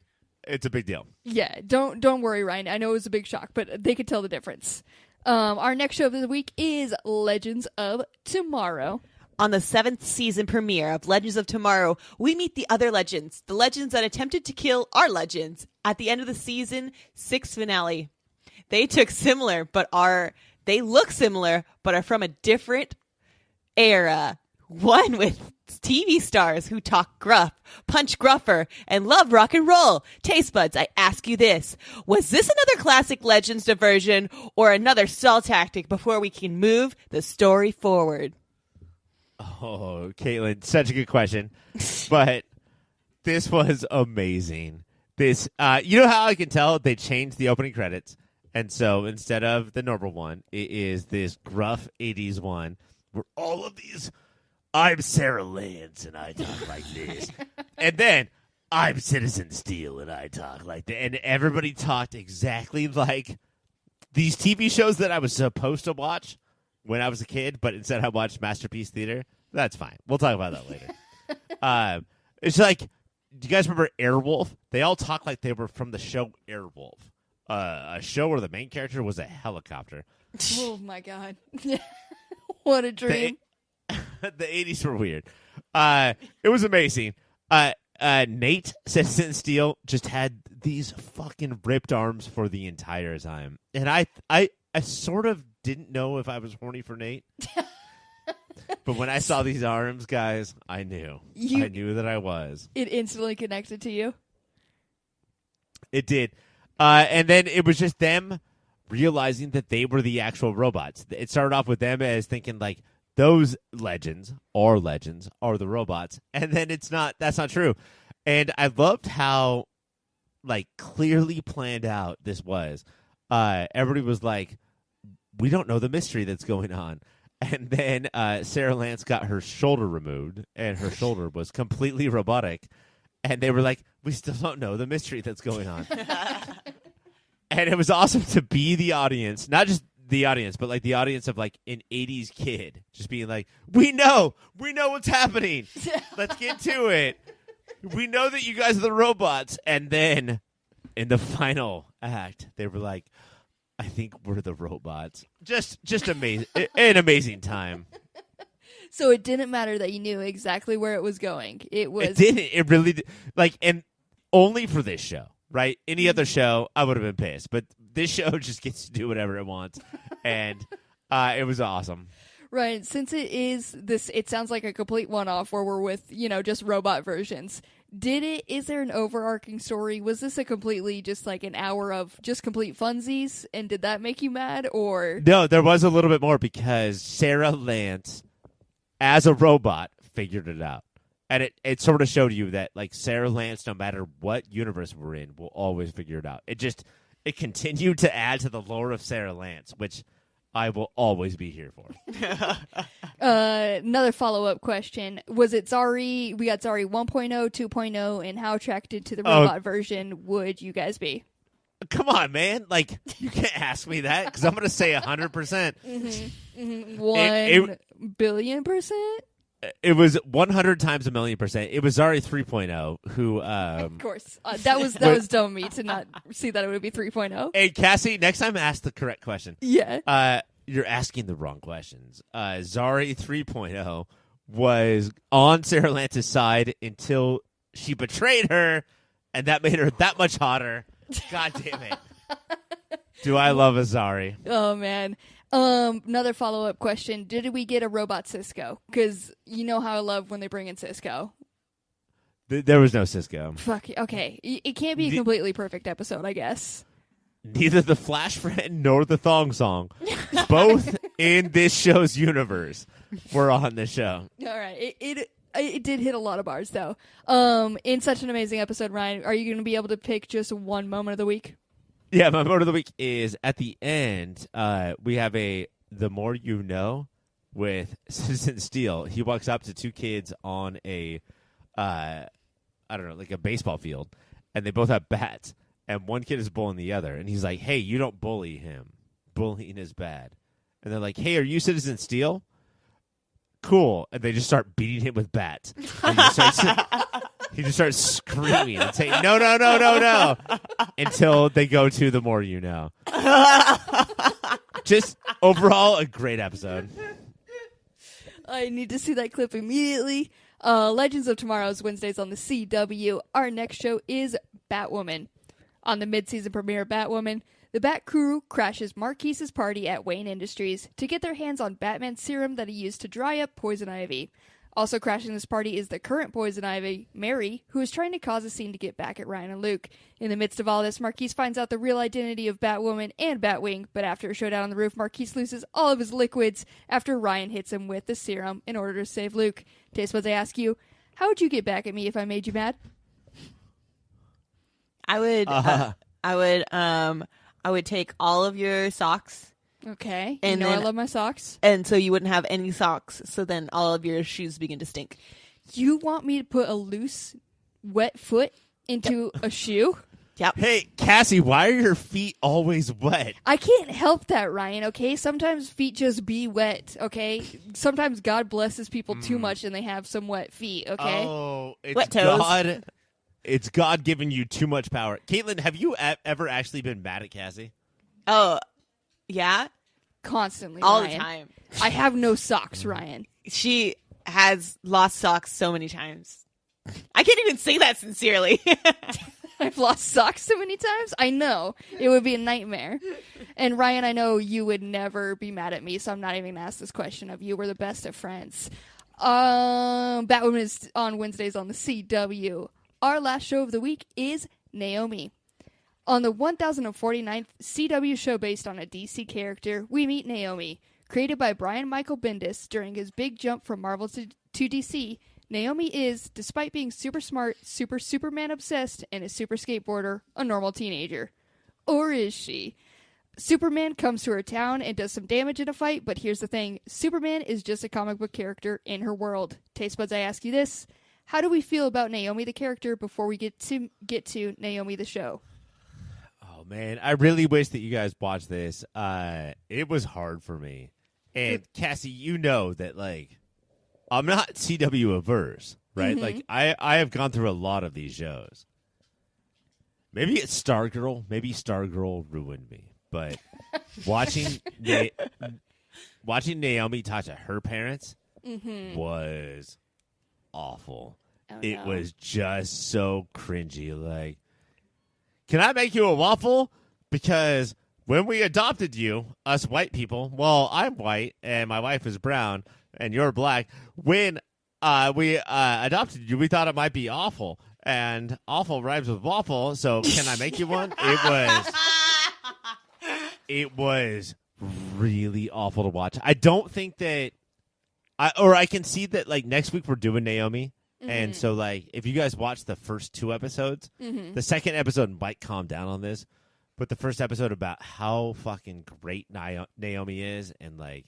it's a big deal. Yeah, don't worry, Ryan. I know it was a big shock, but they could tell the difference. Our next show of the week is Legends of Tomorrow. On the 7th season premiere of Legends of Tomorrow, we meet the other legends, the legends that attempted to kill our legends at the end of the season 6 finale. They look similar, but are from a different era. One with TV stars who talk gruff, punch gruffer, and love rock and roll. Taste buds, I ask you this. Was this another classic Legends diversion or another stall tactic before we can move the story forward? Oh, Katelynn, such a good question. But this was amazing. This, you know how I can tell they changed the opening credits? And so instead of the normal one, it is this gruff 80s one where all of these, I'm Sarah Lance and I talk like this. And then I'm Citizen Steel and I talk like that. And everybody talked exactly like these TV shows that I was supposed to watch when I was a kid, but instead I watched Masterpiece Theater. That's fine. We'll talk about that later. It's like, do you guys remember Airwolf? They all talk like they were from the show Airwolf, a show where the main character was a helicopter. Oh, my God. What a dream. The 80s were weird. It was amazing. Nate, Citizen Steel, just had these fucking ripped arms for the entire time. And I sort of didn't know if I was horny for Nate. But when I saw these arms, guys, I knew. I knew that I was. It instantly connected to you? It did. And then it was just them realizing that they were the actual robots. It started off with them as thinking, like, those legends are the robots. And then that's not true. And I loved how, like, clearly planned out this was. Everybody was like, we don't know the mystery that's going on. And then Sarah Lance got her shoulder removed, and her shoulder was completely robotic. And they were like, we still don't know the mystery that's going on. And it was awesome to be the audience, not just the audience, but like the audience of like an 80s kid just being like, we know what's happening. Let's get to it. We know that you guys are the robots. And then in the final act, they were like, I think we're the robots. Just amazing. An amazing time. So it didn't matter that you knew exactly where it was going. It didn't. It really did. Like, and only for this show, right? Any other show, I would have been pissed. But this show just gets to do whatever it wants. And it was awesome. Right. Since it sounds like a complete one-off where we're with, just robot versions. Is there an overarching story? Was this a completely just like an hour of just complete funsies? And did that make you mad or? No, there was a little bit more because Sarah Lance, as a robot, figured it out. And it sort of showed you that like Sarah Lance, no matter what universe we're in, will always figure it out. It continued to add to the lore of Sarah Lance, which I will always be here for. Another follow-up question. Was it Zari? We got Zari 1.0, 2.0, and how attracted to the robot version would you guys be? Come on, man. Like, you can't ask me that because I'm going to say 100%. Mm-hmm. Mm-hmm. 1 billion percent? It was 100 times a million percent. It was Zari 3.0 who... of course. That was dumb of me to not see that it would be 3.0. Hey, Cassie, next time ask the correct question. Yeah. You're asking the wrong questions. Zari 3.0 was on Sarah Lance's side until she betrayed her, and that made her that much hotter. God damn it. Do I love a Zari? Oh, man. Another follow-up question. Did we get a robot Cisco? Because you know how I love when they bring in Cisco. There was no Cisco. Fuck. Okay. It can't be a completely perfect episode, I guess. Neither the Flash Friend nor the Thong Song, both in this show's universe, were on the show. All right. It did hit a lot of bars, though. In such an amazing episode, Ryan, are you going to be able to pick just one moment of the week? Yeah, my mode of the week is at the end. We have The More You Know with Citizen Steel. He walks up to two kids on a, I don't know, like a baseball field, and they both have bats, and one kid is bullying the other, and he's like, "Hey, you don't bully him. Bullying is bad." And they're like, "Hey, are you Citizen Steel?" Cool. And they just start beating him with bats. And he just starts screaming and saying, "No, no, no, no, no," until they go to The More You Know. Just overall, a great episode. I need to see that clip immediately. Legends of Tomorrow is Wednesdays on the CW. Our next show is Batwoman. On the mid-season premiere of Batwoman, the Bat Crew crashes Marquise's party at Wayne Industries to get their hands on Batman's serum that he used to dry up Poison Ivy. Also crashing this party is the current Poison Ivy, Mary, who is trying to cause a scene to get back at Ryan and Luke. In the midst of all this, Marquise finds out the real identity of Batwoman and Batwing, but after a showdown on the roof, Marquise loses all of his liquids after Ryan hits him with the serum in order to save Luke. Taste Buds, I ask you, how would you get back at me if I made you mad? I would take all of your socks. Okay. And you know then, I love my socks. And so you wouldn't have any socks. So then all of your shoes begin to stink. You want me to put a loose, wet foot into a shoe? Yep. Hey, Cassie, why are your feet always wet? I can't help that, Ryan, okay? Sometimes feet just be wet, okay? Sometimes God blesses people too much and they have some wet feet, okay? Oh, it's Wet toes. God. It's God giving you too much power. Katelynn, have you ever actually been mad at Cassie? Oh, yeah? Constantly, All Ryan. the time. I have no socks, Ryan. She has lost socks so many times. I can't even say that sincerely. I've lost socks so many times. I know. It would be a nightmare. And Ryan, I know you would never be mad at me, so I'm not even going to ask this question of you. We're the best of friends. Batwoman is on Wednesdays on the CW. Our last show of the week is Naomi. On the 1049th CW show based on a DC character, we meet Naomi. Created by Brian Michael Bendis during his big jump from Marvel to DC, Naomi is, despite being super smart, Superman obsessed, and a super skateboarder, a normal teenager. Or is she? Superman comes to her town and does some damage in a fight, but here's the thing. Superman is just a comic book character in her world. Taste Buds, I ask you this. How do we feel about Naomi the character before we get to Naomi the show? Oh, man. I really wish that you guys watched this. It was hard for me. And, Cassie, you know that, like, I'm not CW averse, right? Mm-hmm. Like, I have gone through a lot of these shows. Maybe it's Stargirl. Maybe Stargirl ruined me. But watching Naomi talk to her parents was awful. Oh, it no. was just so cringy. Like, can I make you a waffle? Because when we adopted you, us white people, well, I'm white and my wife is brown and you're black. When we adopted you, we thought it might be awful. And awful rhymes with waffle, so can I make you one? It was really awful to watch. I don't think that I can see that, like, next week we're doing Naomi. And so, like, if you guys watch the first two episodes, the second episode might calm down on this, but the first episode about how fucking great Naomi is, and, like,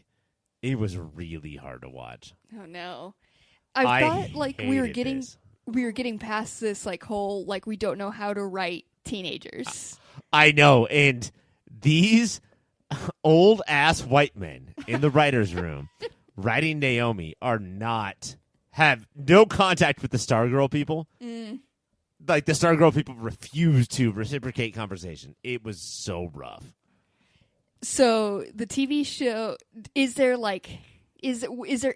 it was really hard to watch. Oh no. I thought like we were getting this. we were getting past this like whole like we don't know how to write teenagers. I know, and these old ass white men in the writer's room writing Naomi have no contact with the Stargirl people. Like, the Stargirl people refuse to reciprocate conversation. It was so rough. So the TV show, is there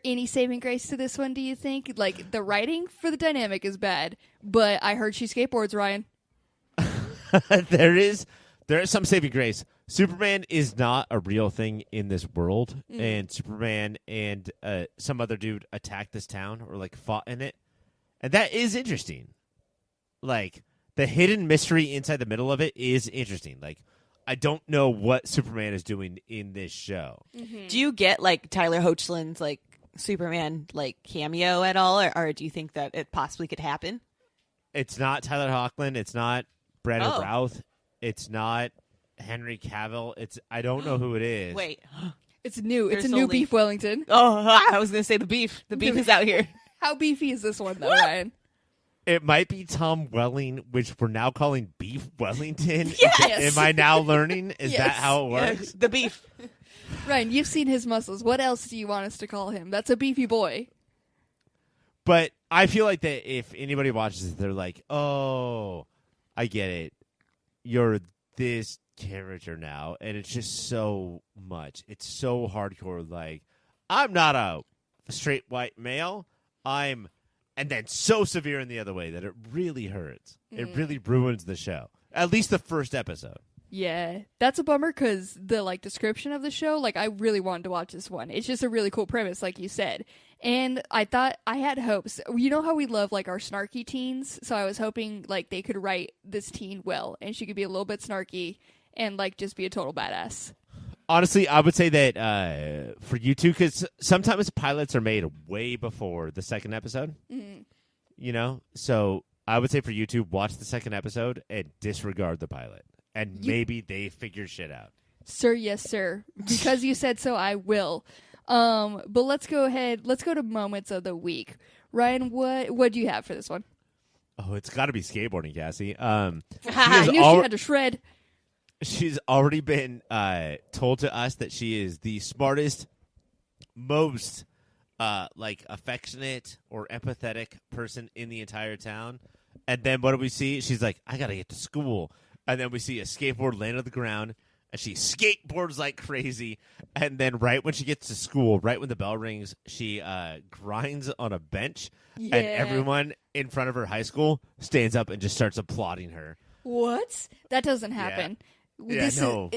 any saving grace to this one, do you think? Like, the writing for the dynamic is bad, but I heard she skateboards, Ryan. There is some saving grace. Superman is not a real thing in this world, and Superman and some other dude attacked this town or, like, fought in it. And that is interesting. Like, the hidden mystery inside the middle of it is interesting. Like, I don't know what Superman is doing in this show. Do you get, like, Tyler Hoechlin's, like, Superman, like, cameo at all, or do you think that it possibly could happen? It's not Tyler Hoechlin. It's not Brandon Routh. It's not Henry Cavill. I don't know who it is. Wait. It's new. It's a There's new only- beef Wellington. Oh, I was going to say the beef. The beef is out here. How beefy is this one, though, Ryan? It might be Tom Welling, which we're now calling Beef Wellington. Yes. Am I now learning? Is Yes. that how it works? The beef. Ryan, you've seen his muscles. What else do you want us to call him? That's a beefy boy. But I feel like that if anybody watches it, they're like, oh, I get it. You're this character now. And it's just so much. It's so hardcore. Like, I'm not a straight white male. And then so severe in the other way that it really hurts. It really ruins the show. At least the first episode. Yeah, that's a bummer because the description of the show, I really wanted to watch this one. It's just a really cool premise, like you said. And I thought I had hopes. You know how we love our snarky teens? So I was hoping they could write this teen well and she could be a little bit snarky and just be a total badass. Honestly, I would say that for you two, because sometimes pilots are made way before the second episode. Mm-hmm. So I would say for you two, watch the second episode and disregard the pilot. And maybe they figure shit out. Sir, yes, sir. Because you said so, I will. But let's go ahead. Let's go to moments of the week. Ryan, what do you have for this one? Oh, it's got to be skateboarding, Cassie. I knew she had to shred. She's already been told to us that she is the smartest, most affectionate or empathetic person in the entire town. And then what do we see? She's like, I got to get to school. And then we see a skateboard land on the ground, and she skateboards like crazy. And then right when she gets to school, right when the bell rings, she grinds on a bench, and everyone in front of her high school stands up and just starts applauding her. What? That doesn't happen. Yeah, no.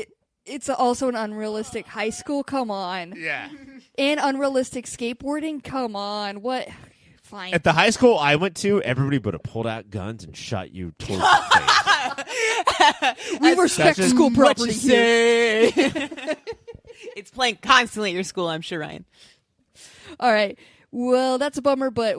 It's also an unrealistic high school. Come on. Yeah. And unrealistic skateboarding. Come on. What? Fine. At the high school I went to, everybody would have pulled out guns and shot you towards the face. We respect just school property here. It's playing constantly at your school, I'm sure, Ryan. All right. Well, that's a bummer, but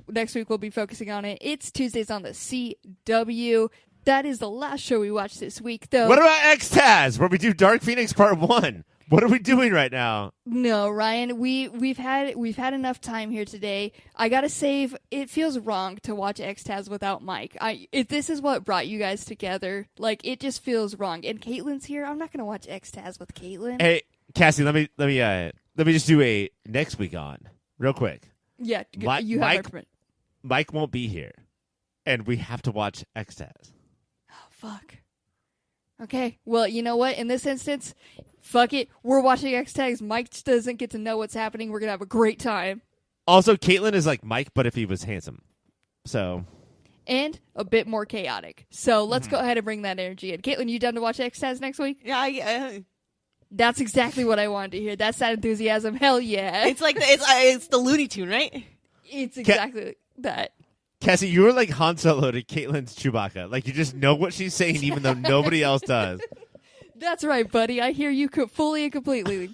next week we'll be focusing on it. It's Tuesdays on the CW. That is the last show we watched this week, though. What about X-Taz, where we do Dark Phoenix Part 1? What are we doing right now? No, Ryan, we've had enough time here today. I gotta save. It feels wrong to watch X-Taz without Mike. If this is what brought you guys together, it just feels wrong. And Caitlin's here. I'm not gonna watch X-Taz with Katelynn. Hey, Cassie, let me just do a next week on real quick. Yeah, you have our permission. Mike won't be here, and we have to watch X-Taz. Oh, fuck. Okay, well, you know what? In this instance, fuck it. We're watching X-Tags. Mike doesn't get to know what's happening. We're going to have a great time. Also, Katelynn is like Mike, but if he was handsome. So. And a bit more chaotic. So let's go ahead and bring that energy in. Katelynn, you done to watch X-Tags next week? Yeah. That's exactly what I wanted to hear. That's that enthusiasm. Hell yeah. It's it's the Looney Tune, right? It's exactly that. Cassie, you were like Han Solo to Caitlin's Chewbacca. Like, you just know what she's saying even though nobody else does. That's right, buddy. I hear you fully and completely.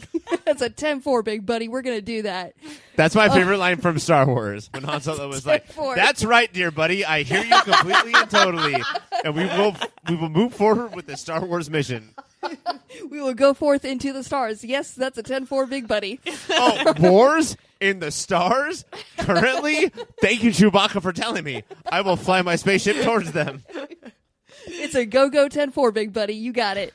That's a 10-4, big buddy. We're going to do that. That's my favorite line from Star Wars, when Han Solo was like, 10-4. That's right, dear buddy. I hear you completely and totally. And we will move forward with the Star Wars mission. We will go forth into the stars. Yes, that's a 10-4, big buddy. Oh, wars in the stars? Currently? Thank you, Chewbacca, for telling me. I will fly my spaceship towards them. It's a go-go 10-4, big buddy. You got it.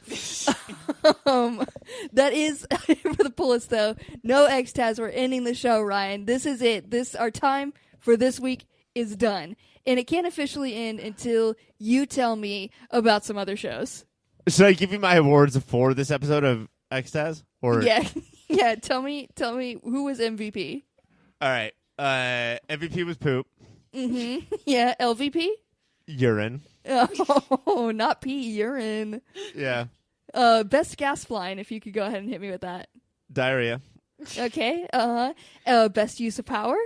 That is, for the pullets, though, no X-Taz. We're ending the show, Ryan. This is it. Our time for this week is done. And it can't officially end until you tell me about some other shows. Should I give you my awards for this episode of X-Taz? Or Yeah. Tell me who was MVP. All right. MVP was poop. Mm-hmm. Yeah. LVP? Urine. Oh, not pee, urine. Yeah. Best gas flying, if you could go ahead and hit me with that. Diarrhea. Okay. Best use of power?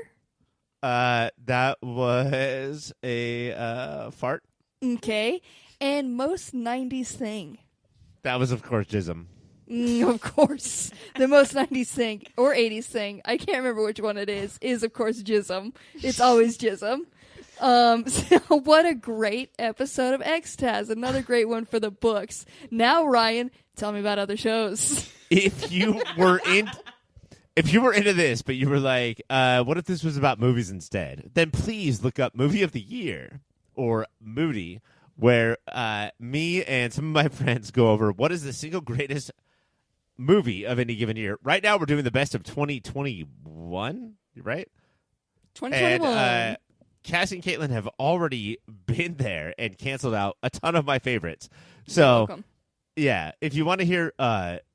That was a fart. Okay. And most 90s thing? That was, of course, jism. Of course. The most 90s thing, or 80s thing, I can't remember which one it is of course jism. It's always jism. So what a great episode of X-Taz. Another great one for the books. Now, Ryan, tell me about other shows. If you were into this, but you were like, what if this was about movies instead? Then please look up Movie of the Year or Moody, where me and some of my friends go over what is the single greatest movie of any given year. Right now, we're doing the best of 2021, right? 2021. And Cassie and Katelynn have already been there and canceled out a ton of my favorites. So, welcome. yeah, if you want to hear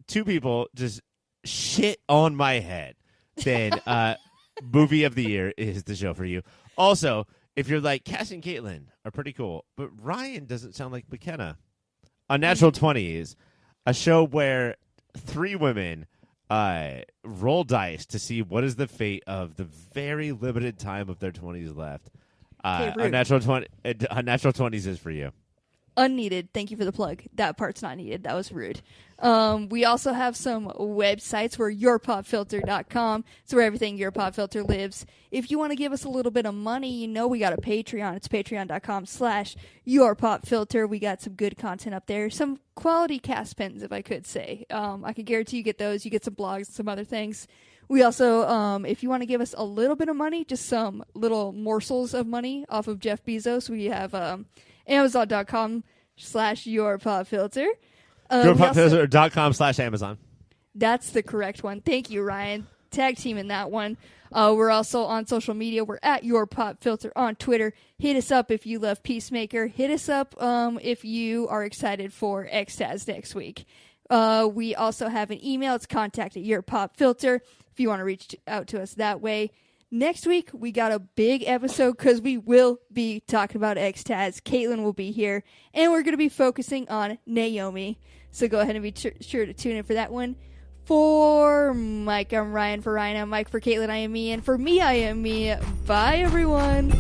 two people just shit on my head, then Movie of the Year is the show for you. Also, if you're like, Cassie and Katelynn are pretty cool, but Ryan doesn't sound like McKenna. Unnatural 20s, a show where three women roll dice to see what is the fate of the very limited time of their 20s left. Unnatural 20s is for you. Unneeded. Thank you for the plug. That part's not needed. That was rude. We also have some websites. We're yourpopfilter.com. It's where everything Your Pop Filter lives. If you want to give us a little bit of money, you know we got a Patreon. It's patreon.com/yourpopfilter. We got some good content up there. Some quality cast pens, if I could say. I can guarantee you get those. You get some blogs and some other things. We also, if you want to give us a little bit of money, just some little morsels of money off of Jeff Bezos, we have Amazon.com/yourpopfilter. Yourpopfilter.com/Amazon. That's the correct one. Thank you, Ryan. Tag team in that one. We're also on social media. We're at Your Pop Filter on Twitter. Hit us up if you love Peacemaker. Hit us up if you are excited for X-Taz next week. We also have an email. It's contact@yourpopfilter if you want to reach out to us that way. Next week, we got a big episode because we will be talking about X-Taz. Katelynn will be here, and we're going to be focusing on Naomi. So go ahead and be sure to tune in for that one. For Mike, I'm Ryan. For Ryan, I'm Mike. For Katelynn, I am me. And for me, I am me. Bye, everyone.